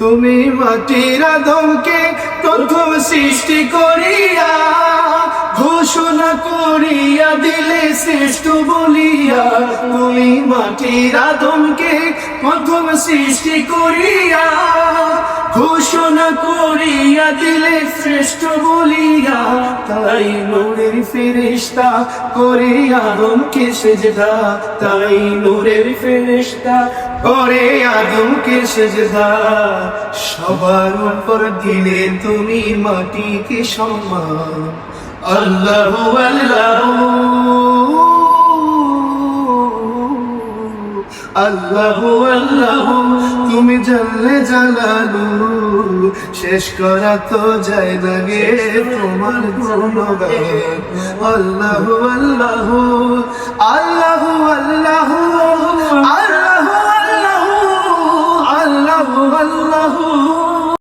তুমি মাটির আদমকে প্রথম সৃষ্টি করিয়া ঘোষণা করিয়া দিলে শ্রেষ্ঠ বলিয়া। তুমি মাটির আদমকে প্রথম সৃষ্টি করিয়া ঘোষণা করিয়া দিলে শ্রেষ্ঠ বলিয়া। তাই নূরের ফেরেশতা করে আদমকে সেজদা, তাই নূরের ফেরেশতা করে আদমকে সেজদা। সবার উপর দিলে তুমি মাটিকে সম্মান। আল্লাহু আল্লাহু আল্লাহু আল্লাহু তুমি জাল্লে জালালু। শেষ করা তো যায় না গে তোমার গুণগান। আল্লাহু আল্লাহু আল্লাহু আল্লাহু